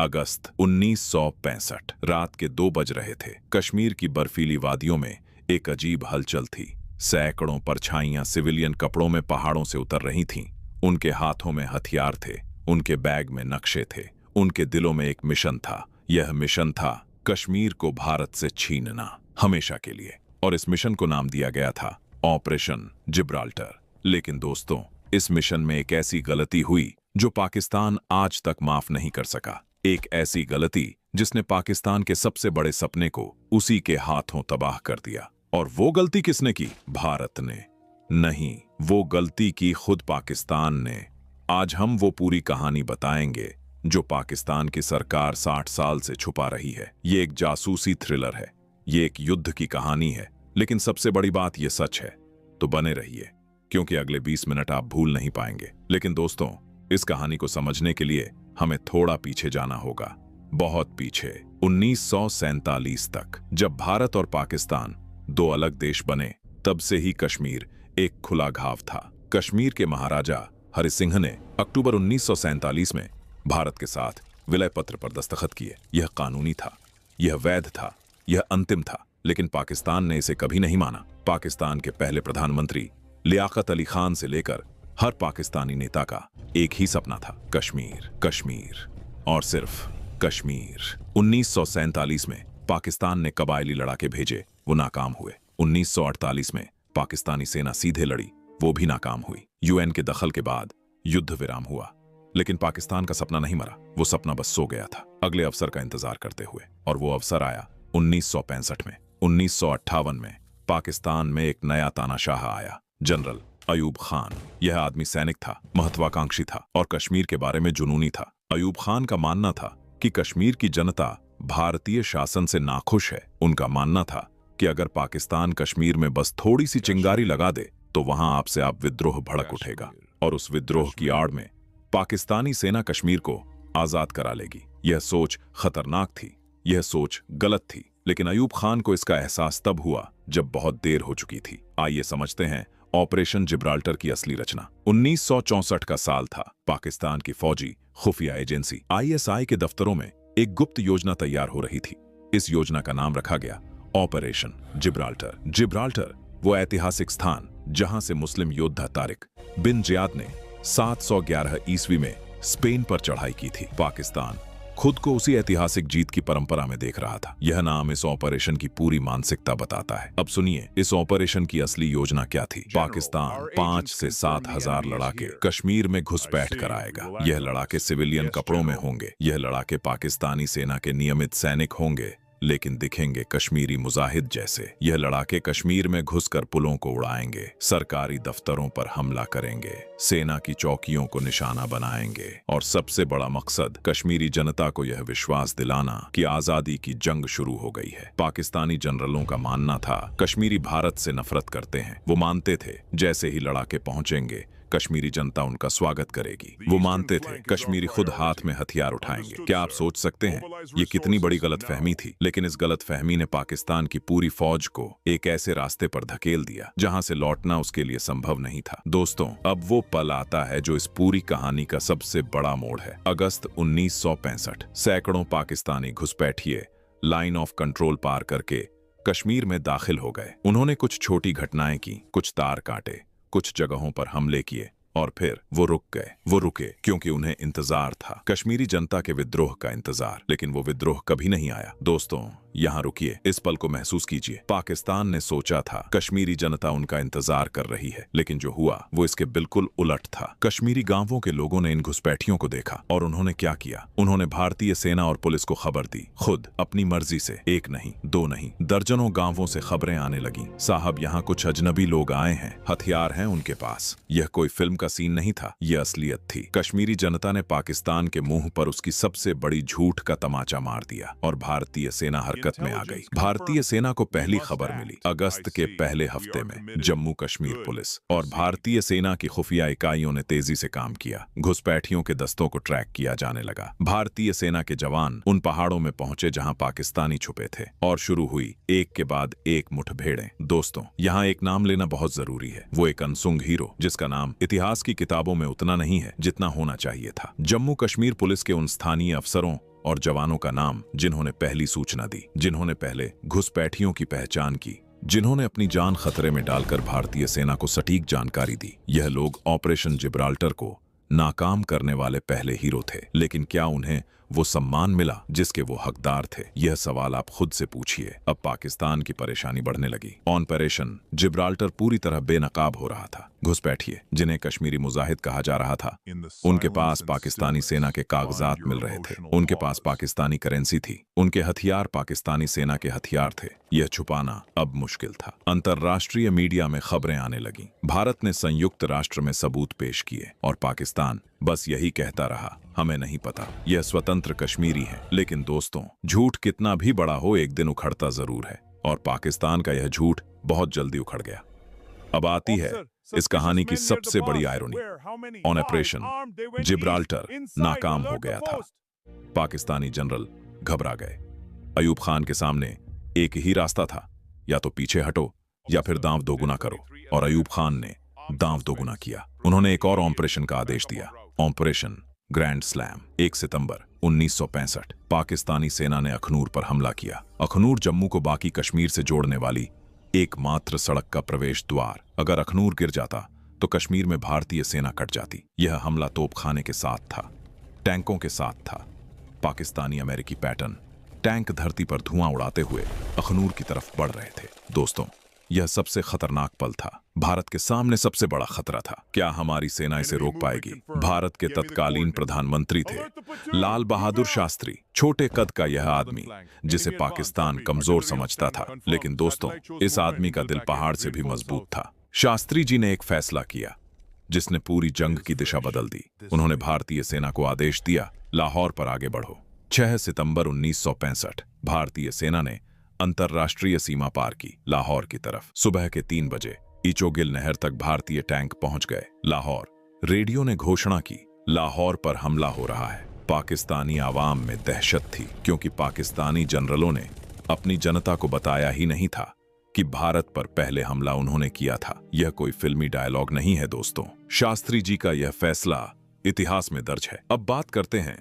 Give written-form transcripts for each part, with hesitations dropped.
अगस्त 1965 रात के 2 बज रहे थे। कश्मीर की बर्फीली वादियों में एक अजीब हलचल थी। सैकड़ों परछाइयां सिविलियन कपड़ों में पहाड़ों से उतर रही थीं। उनके हाथों में हथियार थे, उनके बैग में नक्शे थे, उनके दिलों में एक मिशन था। यह मिशन था कश्मीर को भारत से छीनना, हमेशा के लिए। और इस मिशन को नाम दिया गया था ऑपरेशन जिब्राल्टर। लेकिन दोस्तों, इस मिशन में एक ऐसी गलती हुई जो पाकिस्तान आज तक माफ नहीं कर सका। एक ऐसी गलती जिसने पाकिस्तान के सबसे बड़े सपने को उसी के हाथों तबाह कर दिया। और वो गलती किसने की? भारत ने नहीं, वो गलती की खुद पाकिस्तान ने। आज हम वो पूरी कहानी बताएंगे जो पाकिस्तान की सरकार 60 साल से छुपा रही है। ये एक जासूसी थ्रिलर है, ये एक युद्ध की कहानी है, लेकिन सबसे बड़ी बात ये सच है। तो बने रहिए, क्योंकि अगले 20 मिनट आप भूल नहीं पाएंगे। लेकिन दोस्तों, इस कहानी को समझने के लिए हमें थोड़ा पीछे जाना होगा, बहुत पीछे, 1947 तक, जब भारत और पाकिस्तान 2 अलग देश बने। तब से ही कश्मीर एक खुला घाव था। कश्मीर के महाराजा हरि सिंह ने अक्टूबर 1947 में भारत के साथ विलय पत्र पर दस्तखत किए। यह कानूनी था, यह वैध था, यह अंतिम था। लेकिन पाकिस्तान ने इसे कभी नहीं माना। पाकिस्तान के पहले प्रधानमंत्री लियाकत अली खान से लेकर हर पाकिस्तानी नेता का एक ही सपना था, कश्मीर, कश्मीर और सिर्फ कश्मीर। 1947 में पाकिस्तान ने कबायली लड़ाके भेजे, वो नाकाम हुए। 1948 में पाकिस्तानी सेना सीधे लड़ी, वो भी नाकाम हुई। यूएन के दखल के बाद युद्ध विराम हुआ, लेकिन पाकिस्तान का सपना नहीं मरा, वो सपना बस सो गया था, अगले अवसर का इंतजार करते हुए। और वो अवसर आया 1965 में। 1958 में पाकिस्तान में एक नया तानाशाह आया, जनरल अयूब खान। यह आदमी सैनिक था, महत्वाकांक्षी था और कश्मीर के बारे में जुनूनी था। अयूब खान का मानना था कि कश्मीर की जनता भारतीय शासन से नाखुश है। उनका मानना था कि अगर पाकिस्तान कश्मीर में बस थोड़ी सी चिंगारी लगा दे तो वहां आपसे आप विद्रोह भड़क उठेगा और उस विद्रोह की आड़ में पाकिस्तानी सेना कश्मीर को आजाद करा लेगी। यह सोच खतरनाक थी, यह सोच गलत थी, लेकिन अयूब खान को इसका एहसास तब हुआ जब बहुत देर हो चुकी थी। आइए समझते हैं ऑपरेशन जिब्राल्टर की असली रचना। 1964 का साल था। पाकिस्तान की फौजी खुफिया एजेंसी ISI के दफ्तरों में एक गुप्त योजना तैयार हो रही थी। इस योजना का नाम रखा गया ऑपरेशन जिब्राल्टर। जिब्राल्टर वो ऐतिहासिक स्थान जहां से मुस्लिम योद्धा तारिक बिन जियाद ने 711 ईस्वी में स्पेन पर चढ़ाई की थी। पाकिस्तान खुद को उसी ऐतिहासिक जीत की परंपरा में देख रहा था। यह नाम इस ऑपरेशन की पूरी मानसिकता बताता है। अब सुनिए, इस ऑपरेशन की असली योजना क्या थी। पाकिस्तान 5 से 7 हजार लड़ाके कश्मीर में घुसपैठ कराएगा। यह लड़ाके सिविलियन कपड़ों में होंगे। यह लड़ाके पाकिस्तानी सेना के नियमित सैनिक होंगे, लेकिन दिखेंगे कश्मीरी मुजाहिद जैसे। यह लड़ाके कश्मीर में घुसकर पुलों को उड़ाएंगे, सरकारी दफ्तरों पर हमला करेंगे, सेना की चौकियों को निशाना बनाएंगे और सबसे बड़ा मकसद कश्मीरी जनता को यह विश्वास दिलाना कि आजादी की जंग शुरू हो गई है। पाकिस्तानी जनरलों का मानना था कश्मीरी भारत से नफरत करते हैं। वो मानते थे जैसे ही लड़ाके पहुंचेंगे कश्मीरी जनता उनका स्वागत करेगी। वो मानते थे कश्मीरी खुद हाथ में हथियार उठाएंगे। क्या आप सोच सकते हैं ये कितनी बड़ी गलतफहमी थी? लेकिन इस गलतफहमी ने पाकिस्तान की पूरी फौज को एक ऐसे रास्ते पर धकेल दिया जहां से लौटना उसके लिए संभव नहीं था। दोस्तों, अब वो पल आता है जो इस पूरी कहानी का सबसे बड़ा मोड़ है। अगस्त 1965। सैकड़ों पाकिस्तानी घुसपैठिए लाइन ऑफ कंट्रोल पार करके कश्मीर में दाखिल हो गए। उन्होंने कुछ छोटी घटनाएं की, कुछ तार काटे, कुछ जगहों पर हमले किए और फिर वो रुक गए। वो रुके क्योंकि उन्हें इंतजार था, कश्मीरी जनता के विद्रोह का इंतजार। लेकिन वो विद्रोह कभी नहीं आया। दोस्तों, यहाँ रुकिए, इस पल को महसूस कीजिए। पाकिस्तान ने सोचा था कश्मीरी जनता उनका इंतजार कर रही है, लेकिन जो हुआ वो इसके बिल्कुल उलट था। कश्मीरी गांवों के लोगों ने इन घुसपैठियों को देखा और उन्होंने क्या किया? उन्होंने भारतीय सेना और पुलिस को खबर दी, खुद अपनी मर्जी से। एक नहीं, 2 नहीं, दर्जनों गांवों से खबरें आने लगी, साहब यहाँ कुछ अजनबी लोग आए हैं, हथियार हैं उनके पास। यह कोई फिल्म का सीन नहीं था, यह असलियत थी। कश्मीरी जनता ने पाकिस्तान के मुंह पर उसकी सबसे बड़ी झूठ का तमाचा मार दिया और भारतीय सेना हरकत में आ गई। भारतीय सेना को पहली खबर मिली अगस्त के पहले हफ्ते में। जम्मू कश्मीर पुलिस और भारतीय सेना की खुफिया इकाइयों ने तेजी से काम किया। घुसपैठियों के दस्तों को ट्रैक किया जाने लगा। भारतीय सेना के जवान उन पहाड़ों में पहुंचे जहां पाकिस्तानी छुपे थे और शुरू हुई एक के बाद एक मुठभेड़ें। दोस्तों, यहाँ एक नाम लेना बहुत जरूरी है। वो एक अनसुंग हीरो जिसका नाम इतिहास की किताबों में उतना नहीं है जितना होना चाहिए था। जम्मू कश्मीर पुलिस के उन स्थानीय अफसरों और जवानों का नाम जिन्होंने पहली सूचना दी, जिन्होंने पहले घुसपैठियों की पहचान की, जिन्होंने अपनी जान खतरे में डालकर भारतीय सेना को सटीक जानकारी दी। यह लोग ऑपरेशन जिब्राल्टर को नाकाम करने वाले पहले हीरो थे। लेकिन क्या उन्हें वो सम्मान मिला जिसके वो हकदार थे? यह सवाल आप खुद से पूछिए। अब पाकिस्तान की परेशानी बढ़ने लगी। ऑपरेशन जिब्राल्टर पूरी तरह बेनकाब हो रहा था। घुसपैठिए, जिन्हें कश्मीरी मुजाहिद कहा जा रहा था, उनके पास पाकिस्तानी सेना के कागजात मिल रहे थे, उनके पास पाकिस्तानी करेंसी थी, उनके हथियार पाकिस्तानी सेना के हथियार थे। यह छुपाना अब मुश्किल था। अंतर्राष्ट्रीय मीडिया में खबरें आने लगीं। भारत ने संयुक्त राष्ट्र में सबूत पेश किए और पाकिस्तान बस यही कहता रहा, हमें नहीं पता, यह स्वतंत्र कश्मीरी है। लेकिन दोस्तों, झूठ कितना भी बड़ा हो एक दिन उखड़ता जरूर है, और पाकिस्तान का यह झूठ बहुत जल्दी उखड़ गया। अब आती है इस कहानी की सबसे बड़ी आयरनी। ऑपरेशन जिब्राल्टर नाकाम हो गया था। पाकिस्तानी जनरल घबरा गए। अयूब खान के सामने एक ही रास्ता था, या तो पीछे हटो या फिर दांव दोगुना करो। और अयूब खान ने दांव दोगुना किया। उन्होंने एक और ऑपरेशन का आदेश दिया, ऑपरेशन ग्रैंड स्लैम। 1 सितंबर 1965 पाकिस्तानी सेना ने अखनूर पर हमला किया। अखनूर जम्मू को बाकी कश्मीर से जोड़ने वाली एकमात्र सड़क का प्रवेश द्वार। अगर अखनूर गिर जाता तो कश्मीर में भारतीय सेना कट जाती। यह हमला तोपखाने के साथ था, टैंकों के साथ था। पाकिस्तानी अमेरिकी पैटर्न टैंक धरती पर धुआं उड़ाते हुए अखनूर की तरफ बढ़ रहे थे। दोस्तों, यह सबसे खतरनाक पल था। भारत के सामने सबसे बड़ा खतरा था। क्या हमारी सेना इसे रोक पाएगी? भारत के तत्कालीन प्रधानमंत्री थे लाल बहादुर शास्त्री। छोटे कद का यह आदमी जिसे पाकिस्तान कमजोर समझता था, लेकिन दोस्तों, इस आदमी का दिल पहाड़ से भी मजबूत था। शास्त्री जी ने एक फैसला किया जिसने पूरी जंग की दिशा बदल दी। उन्होंने भारतीय सेना को आदेश दिया, लाहौर पर आगे बढ़ो। 6 सितंबर 1965 भारतीय सेना ने अंतर्राष्ट्रीय सीमा पार की, लाहौर की तरफ। सुबह के 3 बजे इचोगिल नहर तक भारतीय टैंक पहुंच गए। लाहौर, रेडियो ने घोषणा की, लाहौर पर हमला हो रहा है। पाकिस्तानी आवाम में दहशत थी, क्योंकि पाकिस्तानी जनरलों ने अपनी जनता को बताया ही नहीं था कि भारत पर पहले हमला उन्होंने किया था। यह कोई फिल्मी डायलॉग नहीं है दोस्तों। शास्त्री जी का यह फैसला इतिहास में दर्ज है। अब बात करते हैं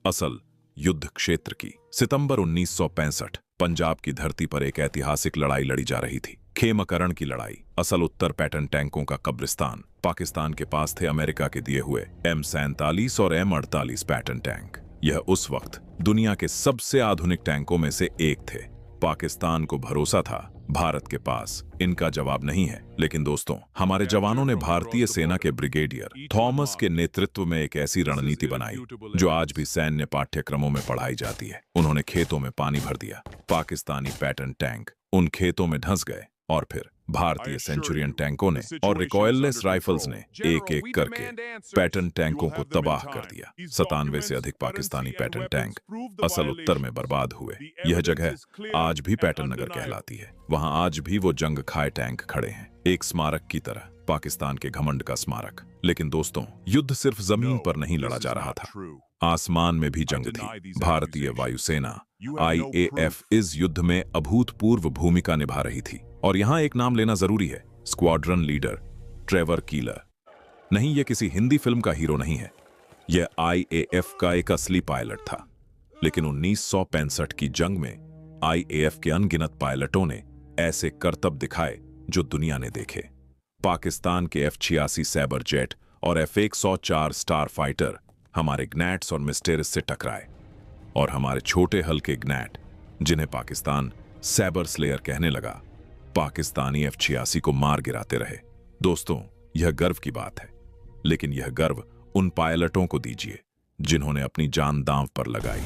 असल युद्ध क्षेत्र की। सितंबर 1965 पंजाब की धरती पर एक ऐतिहासिक लड़ाई लड़ी जा रही थी, खेमकरण की लड़ाई। असल उत्तर पैटर्न टैंकों का कब्रिस्तान। पाकिस्तान के पास थे अमेरिका के दिए हुए M47 और M48 पैटर्न टैंक। यह उस वक्त दुनिया के सबसे आधुनिक टैंकों में से एक थे। पाकिस्तान को भरोसा था भारत के पास इनका जवाब नहीं है। लेकिन दोस्तों, हमारे जवानों ने भारतीय सेना के ब्रिगेडियर थॉमस के नेतृत्व में एक ऐसी रणनीति बनाई जो आज भी सैन्य पाठ्यक्रमों में पढ़ाई जाती है। उन्होंने खेतों में पानी भर दिया। पाकिस्तानी पैटर्न टैंक उन खेतों में धंस गए और फिर भारतीय सेंचुरियन टैंकों ने और रिकॉइललेस राइफल्स ने एक एक करके पैटर्न टैंकों को तबाह कर दिया। 97 से अधिक पाकिस्तानी पैटर्न टैंक असल उत्तर में बर्बाद हुए। यह जगह आज भी पैटर्न नगर कहलाती है। वहां आज भी वो जंग खाए टैंक खड़े हैं, एक स्मारक की तरह, पाकिस्तान के घमंड का स्मारक। लेकिन दोस्तों, युद्ध सिर्फ जमीन पर नहीं लड़ा जा रहा था, आसमान में भी जंग थी। भारतीय वायुसेना IAF इस युद्ध में अभूतपूर्व भूमिका निभा रही थी। और यहां एक नाम लेना जरूरी है, स्क्वाड्रन लीडर ट्रेवर कीलर। नहीं, यह किसी हिंदी फिल्म का हीरो नहीं है, यह IAF का एक असली पायलट था। लेकिन 1965 की जंग में IAF के अनगिनत पायलटों ने ऐसे करतब दिखाए जो दुनिया ने देखे। पाकिस्तान के F-86 सैबर जेट और F-104 स्टार फाइटर हमारे ग्नैट्स और मिस्टेरिस से टकराए, और हमारे छोटे हल्के ग्नैट, जिन्हें पाकिस्तान सैबर स्लेयर कहने लगा, पाकिस्तानी F-86 को मार गिराते रहे। दोस्तों, यह गर्व की बात है, लेकिन यह गर्व उन पायलटों को दीजिए जिन्होंने अपनी जान दांव पर लगाई।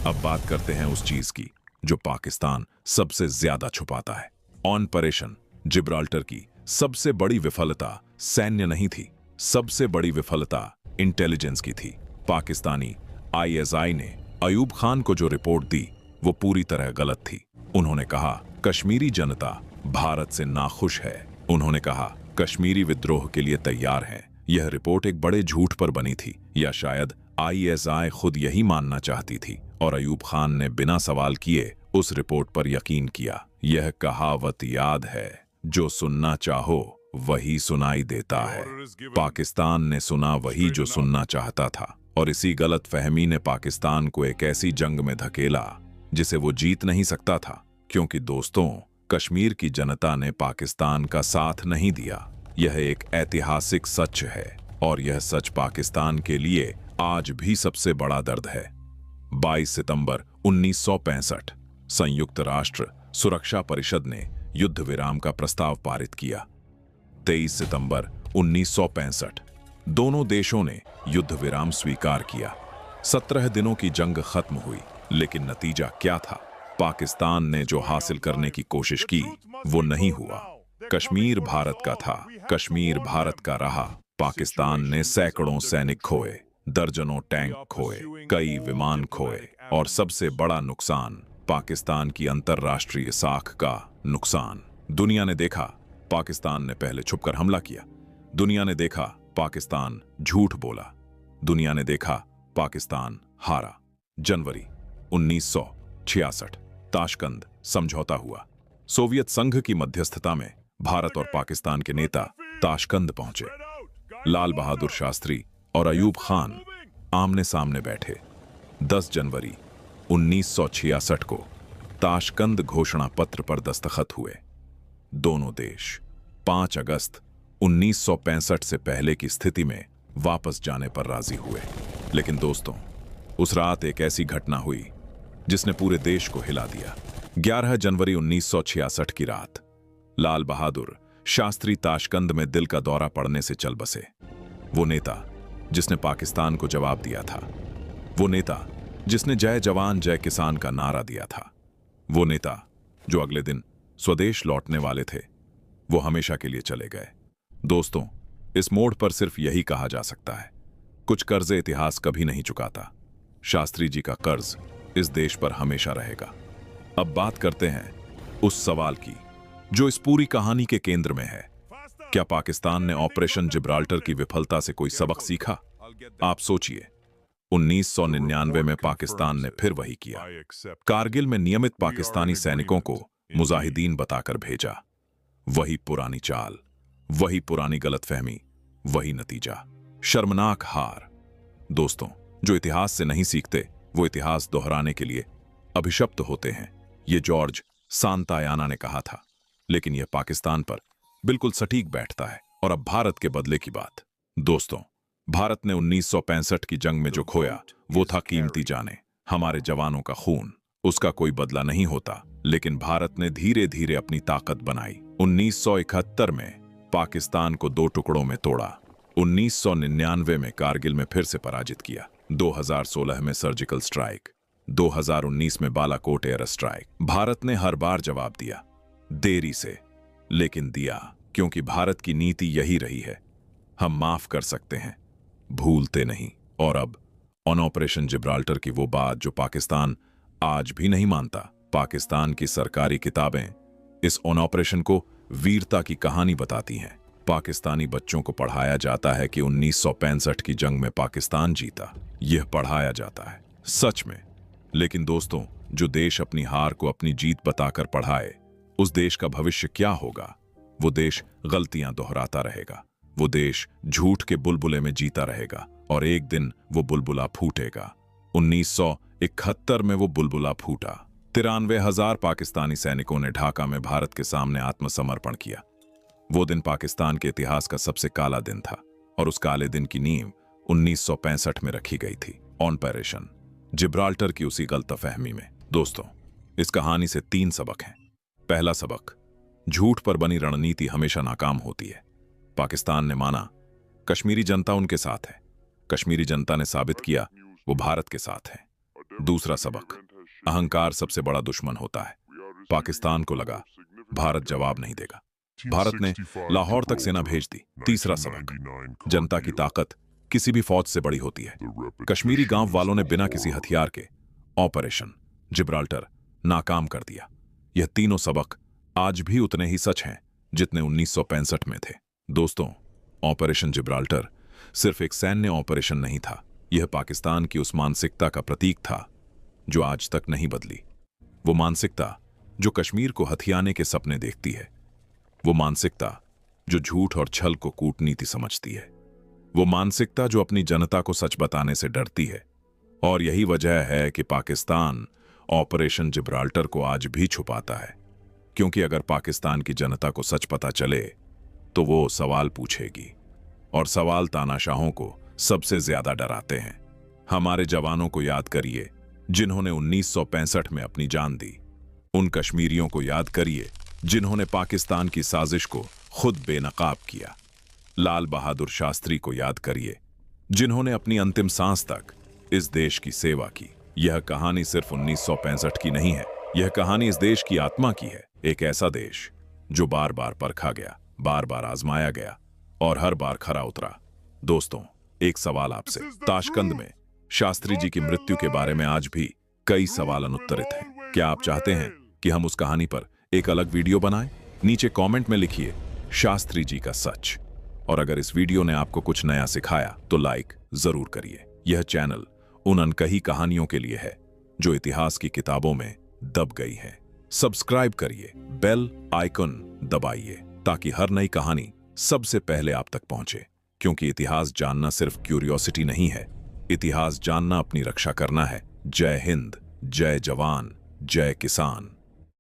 अब बात करते हैं उस चीज की जो पाकिस्तान सबसे ज्यादा छुपाता है। ऑपरेशन जिब्राल्टर की सबसे बड़ी विफलता सैन्य नहीं थी, सबसे बड़ी विफलता इंटेलिजेंस की थी। पाकिस्तानी ISI ने अयूब खान को जो रिपोर्ट दी वो पूरी तरह गलत थी। उन्होंने कहा कश्मीरी जनता भारत से नाखुश है। उन्होंने कहा कश्मीरी विद्रोह के लिए तैयार है। यह रिपोर्ट एक बड़े झूठ पर बनी थी, या शायद ISI खुद यही मानना चाहती थी, और अयूब खान ने बिना सवाल किए उस रिपोर्ट पर यकीन किया। यह कहावत याद है, जो सुनना चाहो वही सुनाई देता है। पाकिस्तान ने सुना वही जो सुनना चाहता था, और इसी गलत फहमी ने पाकिस्तान को एक ऐसी जंग में धकेला जिसे वो जीत नहीं सकता था, क्योंकि दोस्तों, कश्मीर की जनता ने पाकिस्तान का साथ नहीं दिया। यह एक ऐतिहासिक सच है और यह सच पाकिस्तान के लिए आज भी सबसे बड़ा दर्द है। 22 सितंबर 1965 संयुक्त राष्ट्र सुरक्षा परिषद ने युद्ध विराम का प्रस्ताव पारित किया। 23 सितंबर 1965 दोनों देशों ने युद्ध विराम स्वीकार किया। 17 दिनों की जंग खत्म हुई, लेकिन नतीजा क्या था? पाकिस्तान ने जो हासिल करने की कोशिश की वो नहीं हुआ। कश्मीर भारत का था, कश्मीर भारत का रहा। पाकिस्तान ने सैकड़ों सैनिक खोए, दर्जनों टैंक खोए, कई विमान खोए और सबसे बड़ा नुकसान पाकिस्तान की अंतर्राष्ट्रीय साख का नुकसान। दुनिया ने देखा पाकिस्तान ने पहले छुपकर हमला किया। दुनिया ने देखा पाकिस्तान झूठ बोला। दुनिया ने देखा पाकिस्तान हारा। जनवरी 1966 ताशकंद समझौता हुआ। सोवियत संघ की मध्यस्थता में भारत और पाकिस्तान के नेता ताशकंद पहुंचे। लाल बहादुर शास्त्री और अयूब खान आमने सामने बैठे। 10 जनवरी 1966 को ताशकंद घोषणा पत्र पर दस्तखत हुए। दोनों देश 5 अगस्त 1965 से पहले की स्थिति में वापस जाने पर राजी हुए। लेकिन दोस्तों, उस रात एक ऐसी घटना हुई जिसने पूरे देश को हिला दिया। 11 जनवरी 1966 की रात लाल बहादुर शास्त्री ताशकंद में दिल का दौरा पड़ने से चल बसे। वो नेता जिसने पाकिस्तान को जवाब दिया था, वो नेता जिसने जय जवान जय किसान का नारा दिया था, वो नेता जो अगले दिन स्वदेश लौटने वाले थे, वो हमेशा के लिए चले गए। दोस्तों, इस मोड़ पर सिर्फ यही कहा जा सकता है, कुछ कर्ज इतिहास कभी नहीं चुकाता। शास्त्री जी का कर्ज इस देश पर हमेशा रहेगा। अब बात करते हैं उस सवाल की जो इस पूरी कहानी के केंद्र में है। क्या पाकिस्तान ने ऑपरेशन जिब्राल्टर की विफलता से कोई सबक सीखा? आप सोचिए, 1999 में पाकिस्तान ने फिर वही किया। कारगिल में नियमित पाकिस्तानी सैनिकों को मुजाहिदीन बताकर भेजा। वही पुरानी चाल, वही पुरानी गलतफहमी, वही नतीजा, शर्मनाक हार। दोस्तों, जो इतिहास से नहीं सीखते वो इतिहास दोहराने के लिए अभिशप्त होते हैं, ये जॉर्ज सांतायाना ने कहा था। लेकिन यह पाकिस्तान पर बिल्कुल सटीक बैठता है। और अब भारत के बदले की बात। दोस्तों, भारत ने 1965 की जंग में जो खोया वो था कीमती जानें, हमारे जवानों का खून। उसका कोई बदला नहीं होता, लेकिन भारत ने धीरे धीरे अपनी ताकत बनाई। 1971 में पाकिस्तान को 2 टुकड़ों में तोड़ा। 1999 में कारगिल में फिर से पराजित किया। 2016 में सर्जिकल स्ट्राइक, 2019 में बालाकोट एयर स्ट्राइक। भारत ने हर बार जवाब दिया, देरी से, लेकिन दिया, क्योंकि भारत की नीति यही रही है, हम माफ कर सकते हैं, भूलते नहीं। और अब ऑन ऑपरेशन जिब्राल्टर की वो बात जो पाकिस्तान आज भी नहीं मानता। पाकिस्तान की सरकारी किताबें इस ऑन ऑपरेशन को वीरता की कहानी बताती हैं। पाकिस्तानी बच्चों को पढ़ाया जाता है कि 1965 की जंग में पाकिस्तान जीता। यह पढ़ाया जाता है सच में। लेकिन दोस्तों, जो देश अपनी हार को अपनी जीत बताकर पढ़ाए, उस देश का भविष्य क्या होगा? वो देश गलतियां दोहराता रहेगा। वो देश झूठ के बुलबुले में जीता रहेगा और एक दिन वो बुलबुला फूटेगा। 1971 में वो बुलबुला फूटा। 93,000 पाकिस्तानी सैनिकों ने ढाका में भारत के सामने आत्मसमर्पण किया। वो दिन पाकिस्तान के इतिहास का सबसे काला दिन था और उस काले दिन की नींव 1965 में रखी गई थी, ऑपरेशन जिब्राल्टर की उसी गलतफहमी में। दोस्तों, इस कहानी से 3 सबक हैं। पहला सबक, झूठ पर बनी रणनीति हमेशा नाकाम होती है। पाकिस्तान ने माना कश्मीरी जनता उनके साथ है, कश्मीरी जनता ने साबित किया वो भारत के साथ है। दूसरा सबक, अहंकार सबसे बड़ा दुश्मन होता है। पाकिस्तान को लगा भारत जवाब नहीं देगा, भारत ने लाहौर तक सेना भेज दी। तीसरा सबक, जनता की ताकत किसी भी फौज से बड़ी होती है। कश्मीरी गांव वालों ने बिना किसी हथियार के ऑपरेशन जिब्राल्टर नाकाम कर दिया। यह तीनों सबक आज भी उतने ही सच हैं जितने 1965 में थे। दोस्तों, ऑपरेशन जिब्राल्टर सिर्फ एक सैन्य ऑपरेशन नहीं था, यह पाकिस्तान की उस मानसिकता का प्रतीक था जो आज तक नहीं बदली। वो मानसिकता जो कश्मीर को हथियाने के सपने देखती है, वो मानसिकता जो झूठ और छल को कूटनीति समझती है, वो मानसिकता जो अपनी जनता को सच बताने से डरती है। और यही वजह है कि पाकिस्तान ऑपरेशन जिब्राल्टर को आज भी छुपाता है, क्योंकि अगर पाकिस्तान की जनता को सच पता चले तो वो सवाल पूछेगी, और सवाल तानाशाहों को सबसे ज्यादा डराते हैं। हमारे जवानों को याद करिए जिन्होंने 1965 में अपनी जान दी। उन कश्मीरियों को याद करिए जिन्होंने पाकिस्तान की साजिश को खुद बेनकाब किया। लाल बहादुर शास्त्री को याद करिए जिन्होंने अपनी अंतिम सांस तक इस देश की सेवा की। यह कहानी सिर्फ 1965 की नहीं है, यह कहानी इस देश की आत्मा की है। एक ऐसा देश जो बार बार परखा गया, बार बार आजमाया गया और हर बार खरा उतरा। दोस्तों, एक सवाल आपसे। ताशकंद में शास्त्री जी की मृत्यु के बारे में आज भी कई सवाल अनुत्तरित हैं। क्या आप चाहते हैं कि हम उस कहानी पर एक अलग वीडियो बनाएं? नीचे कमेंट में लिखिए शास्त्री जी का सच। और अगर इस वीडियो ने आपको कुछ नया सिखाया तो लाइक जरूर करिए। यह चैनल उन अनकही कहानियों के लिए है जो इतिहास की किताबों में दब गई हैं। सब्सक्राइब करिए, बेल आइकन दबाइए ताकि हर नई कहानी सबसे पहले आप तक पहुंचे। क्योंकि इतिहास जानना सिर्फ क्यूरियोसिटी नहीं है, इतिहास जानना अपनी रक्षा करना है। जय हिंद, जय जवान, जय किसान।